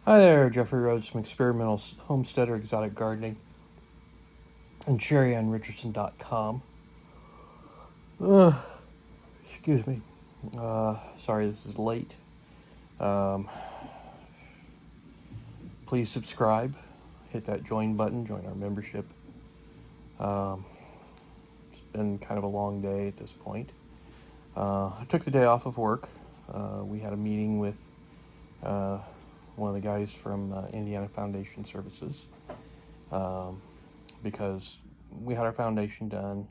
Hi there, Jeffrey Rhoades from Experimental Homesteader Exotic Gardening and Sheri on Richerson.com. Excuse me. Sorry this is late. Please subscribe. Hit that join button. Join our membership. It's been kind of a long day at this point. I took the day off of work. We had a meeting with one of the guys from Indiana Foundation Services because we had our foundation done.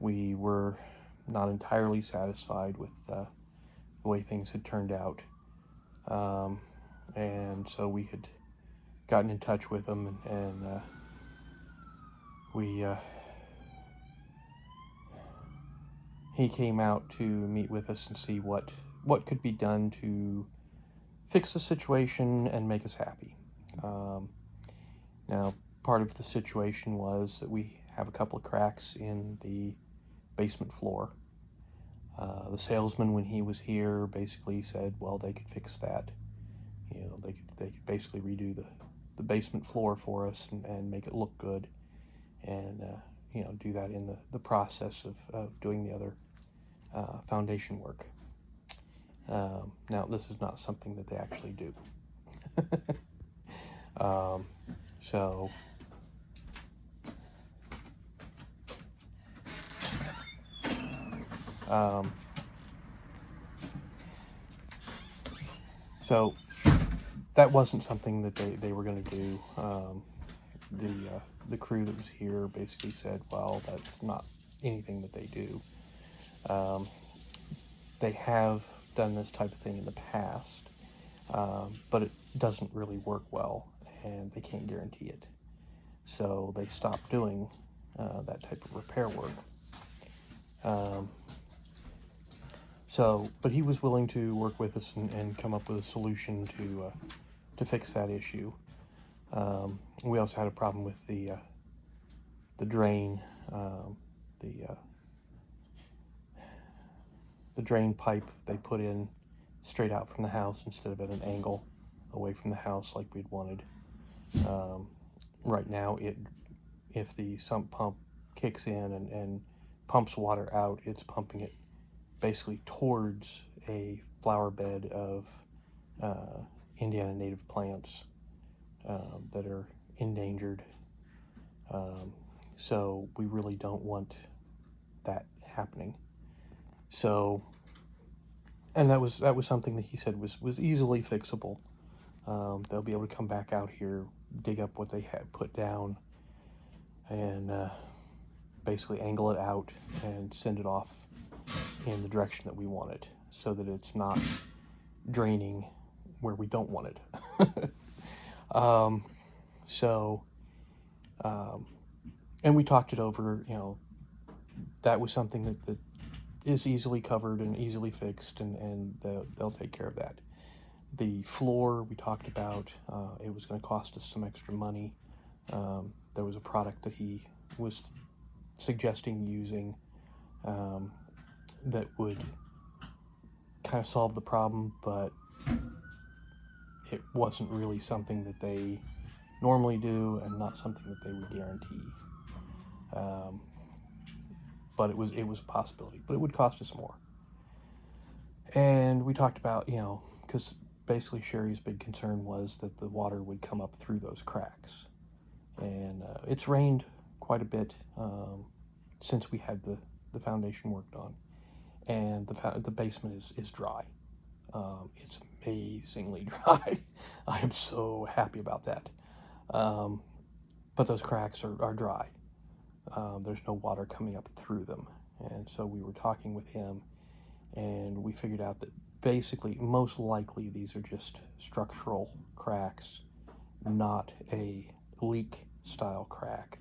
We were not entirely satisfied with the way things had turned out. And so we had gotten in touch with him, and he came out to meet with us and see what could be done to fix the situation and make us happy. Now, part of the situation was that we have a couple of cracks in the basement floor. The salesman, when he was here, basically said, well, they could fix that. You know, they could basically redo the basement floor for us and make it look good, and do that in the process of doing the other foundation work. Now, this is not something that they actually do. So that wasn't something that they were going to do. The crew that was here basically said, well, that's not anything that they do. They have done this type of thing in the past, but it doesn't really work well, and they can't guarantee it. So they stopped doing that type of repair work. But he was willing to work with us and come up with a solution to fix that issue. We also had a problem with the drain, the drain pipe they put in straight out from the house instead of at an angle away from the house like we'd wanted. Right now, if the sump pump kicks in and pumps water out, it's pumping it basically towards a flower bed of Indiana native plants that are endangered. So we really don't want that happening. So, and that was something that he said was easily fixable. They'll be able to come back out here, dig up what they had put down, and basically angle it out and send it off in the direction that we want it, so that it's not draining where we don't want it. And we talked it over. That was something that is easily covered and easily fixed, and they'll take care of that. The floor we talked about, it was going to cost us some extra money. There was a product that he was suggesting using that would kind of solve the problem, but it wasn't really something that they normally do, and not something that they would guarantee. But it was a possibility, but it would cost us more. And we talked about, because basically Sheri's big concern was that the water would come up through those cracks. And it's rained quite a bit since we had the foundation worked on. And the basement is dry. It's amazingly dry. I am so happy about that. But those cracks are dry. There's no water coming up through them. And so we were talking with him, and we figured out that basically, most likely, these are just structural cracks, not a leak-style crack.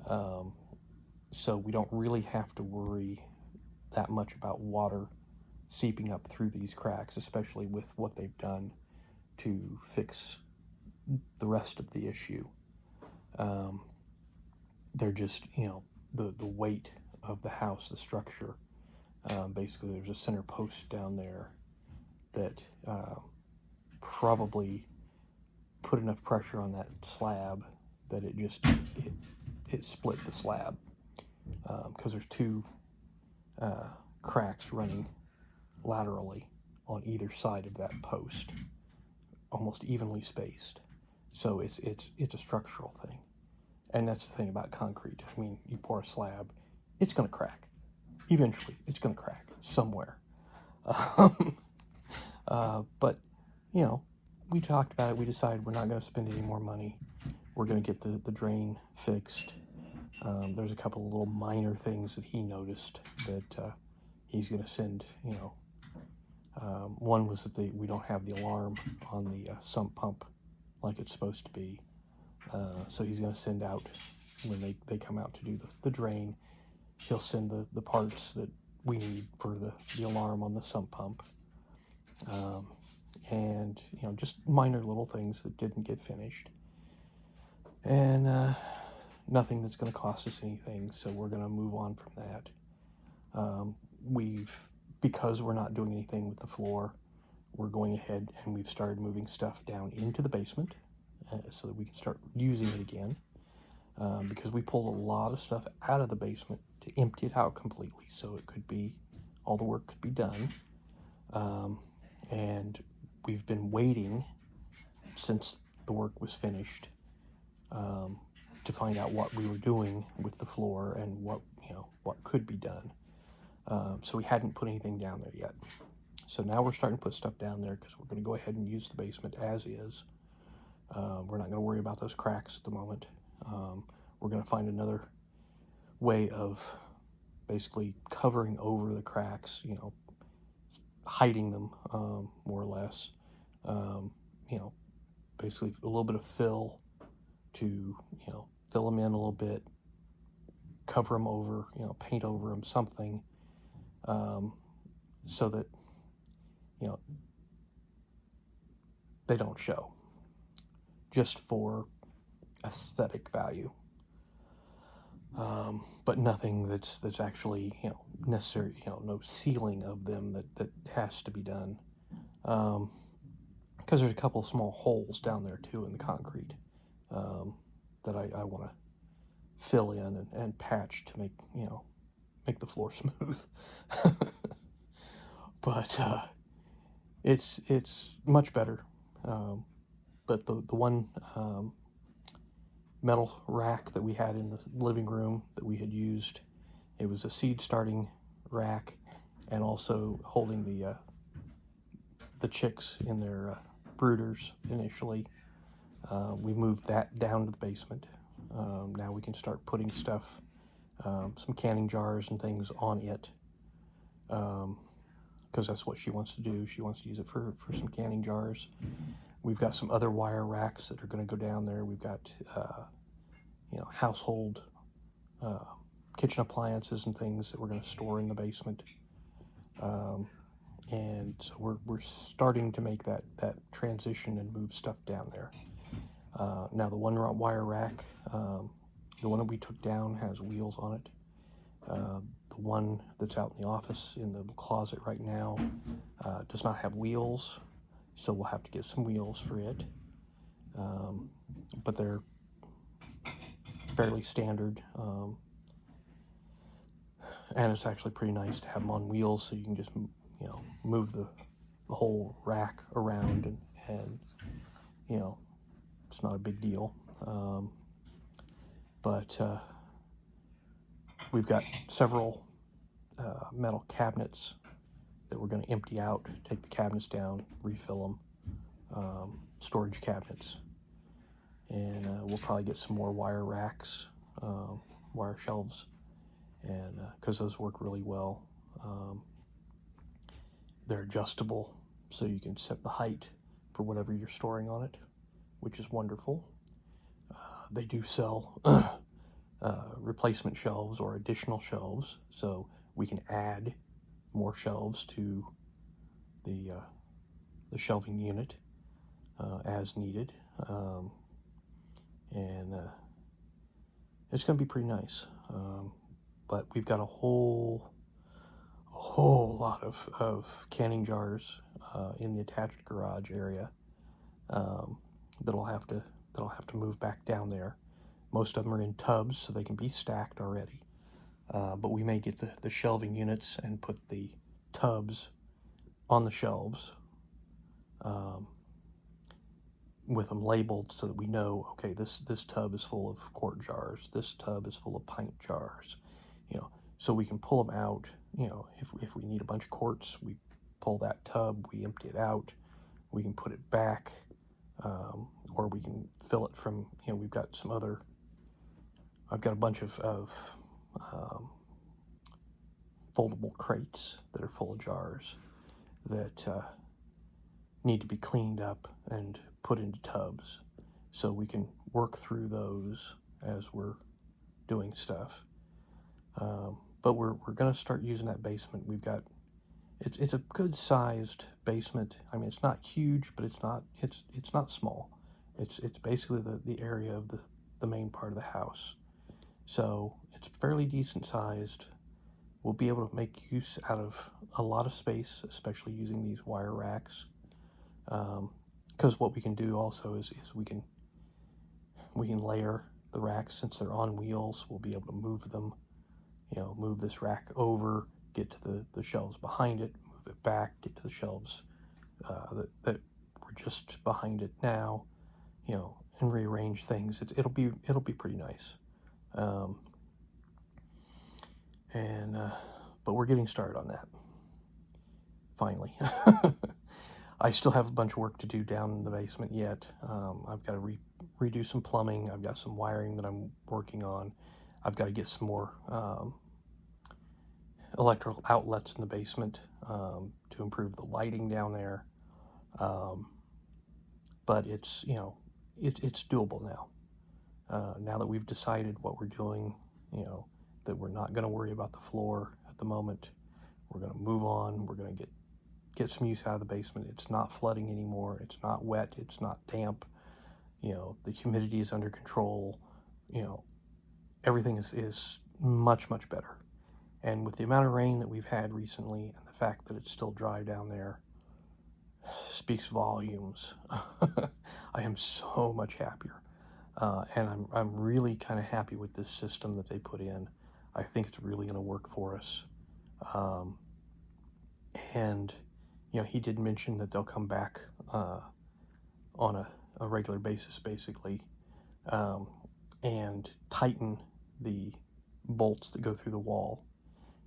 So we don't really have to worry that much about water seeping up through these cracks, especially with what they've done to fix the rest of the issue. They're just, the weight of the house, the structure. Basically, there's a center post down there that probably put enough pressure on that slab that it split the slab, because there's two cracks running laterally on either side of that post, almost evenly spaced. So it's a structural thing, and that's the thing about concrete. I mean, you pour a slab, it's going to crack. Eventually, it's going to crack somewhere. But you know, we talked about it. We decided we're not going to spend any more money. We're going to get the drain fixed. There's a couple of little minor things that he noticed that he's going to send. You know, one was that we don't have the alarm on the sump pump like it's supposed to be. So he's going to send out, when they come out to do the drain, he'll send the parts that we need for the alarm on the sump pump. And you know, just minor little things that didn't get finished, and nothing that's going to cost us anything, so we're going to move on from that. Because we're not doing anything with the floor, we're going ahead and we've started moving stuff down into the basement, so that we can start using it again, because we pulled a lot of stuff out of the basement to empty it out completely, so it could be, all the work could be done. And we've been waiting since the work was finished, to find out what we were doing with the floor and what could be done. So we hadn't put anything down there yet. So now we're starting to put stuff down there because we're going to go ahead and use the basement as is. We're not going to worry about those cracks at the moment. We're going to find another way of basically covering over the cracks, you know, hiding them, more or less. You know, basically a little bit of fill to, you know, fill them in a little bit, cover them over, you know, paint over them, something, so that, you know, they don't show, just for aesthetic value. But nothing that's actually, you know, necessary, you know, no sealing of them that has to be done. Because there's a couple of small holes down there too in the concrete, that I want to fill in and patch to make the floor smooth. But it's much better. But the one metal rack that we had in the living room that we had used, it was a seed starting rack, and also holding the chicks in their brooders initially. We moved that down to the basement. Now we can start putting stuff, some canning jars and things on it, because that's what she wants to do. She wants to use it for some canning jars. We've got some other wire racks that are going to go down there. We've got household kitchen appliances and things that we're going to store in the basement. And so we're starting to make that transition and move stuff down there. Now the one wire rack, the one that we took down, has wheels on it. The one that's out in the office in the closet right now does not have wheels, so we'll have to get some wheels for it. But they're fairly standard, and it's actually pretty nice to have them on wheels, so you can just move the whole rack around, and it's not a big deal. But we've got several metal cabinets that we're going to empty out, take the cabinets down, refill them, storage cabinets, and we'll probably get some more wire racks, wire shelves, and because those work really well. They're adjustable, so you can set the height for whatever you're storing on it, which is wonderful. They do sell replacement shelves or additional shelves, so we can add more shelves to the shelving unit as needed, and it's going to be pretty nice. But we've got a whole lot of canning jars in the attached garage area, that'll have to move back down there. Most of them are in tubs, so they can be stacked already. But we may get the shelving units and put the tubs on the shelves with them labeled so that we know, okay, this tub is full of quart jars, this tub is full of pint jars, so we can pull them out. If we need a bunch of quarts, we pull that tub, we empty it out, we can put it back, or we can fill it from, we've got some other, I've got a bunch of foldable crates that are full of jars that need to be cleaned up and put into tubs, so we can work through those as we're doing stuff. But we're going to start using that basement. We've got, it's a good sized basement. I mean, it's not huge, but it's not small. It's basically the area of the main part of the house. So it's fairly decent sized. We'll be able to make use out of a lot of space, especially using these wire racks. Because what we can do also is we can layer the racks. Since they're on wheels, we'll be able to move them, move this rack over, get to the shelves behind it, move it back, get to the shelves that were just behind it now, and rearrange things. It'll be pretty nice. But we're getting started on that, finally. I still have a bunch of work to do down in the basement yet. I've got to redo some plumbing. I've got some wiring that I'm working on. I've got to get some more electrical outlets in the basement to improve the lighting down there. But it's doable now. Now that we've decided what we're doing, that we're not going to worry about the floor at the moment. We're going to move on. We're going to get some use out of the basement. It's not flooding anymore. It's not wet. It's not damp. The humidity is under control. Everything is much, much better. And with the amount of rain that we've had recently and the fact that it's still dry down there, speaks volumes. I am so much happier. And I'm really kind of happy with this system that they put in. I think it's really going to work for us. And he did mention that they'll come back on a regular basis, basically, and tighten the bolts that go through the wall.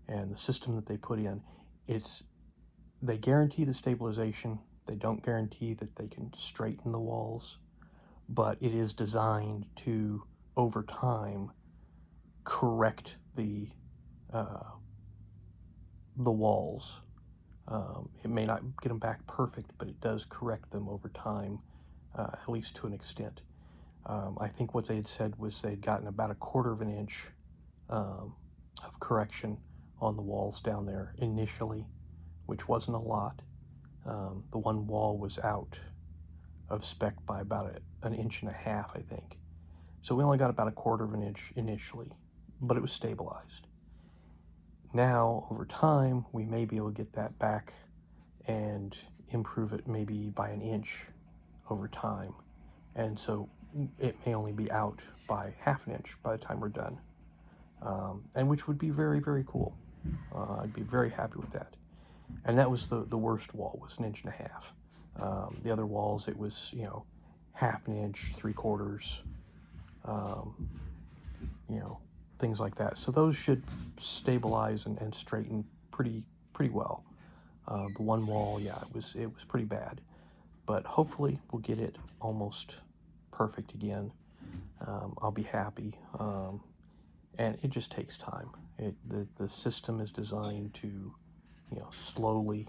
And the system that they put in, they guarantee the stabilization. They don't guarantee that they can straighten the walls, but it is designed to, over time, correct the walls. It may not get them back perfect, but it does correct them over time, at least to an extent. I think what they had said was they'd gotten about 1/4 of an inch of correction on the walls down there initially, which wasn't a lot. The one wall was out of spec by about 1.5 inches, I think. So we only got about 1/4 of an inch initially, but it was stabilized. Now, over time, we may be able to get that back and improve it maybe by 1 inch over time. And so it may only be out by 1/2 inch by the time we're done. And which would be very, very cool. I'd be very happy with that. And that was the worst wall, was 1.5 inches. The other walls, it was, 1/2 inch, 3/4, things like that. So those should stabilize and straighten pretty well. The one wall, yeah, it was pretty bad, but hopefully we'll get it almost perfect again. I'll be happy. And it just takes time. The system is designed to, slowly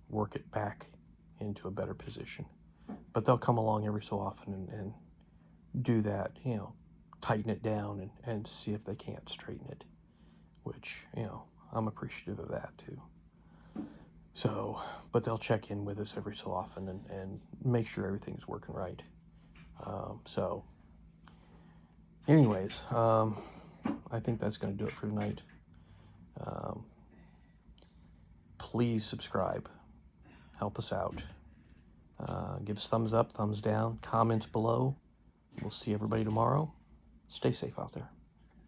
work it back into a better position. But they'll come along every so often and do that, tighten it down and see if they can't straighten it, which, I'm appreciative of that too. So, but they'll check in with us every so often and make sure everything's working right. So, anyways, I think that's going to do it for tonight. Please subscribe. Help us out. Give us thumbs up, thumbs down, comments below. We'll see everybody tomorrow. Stay safe out there.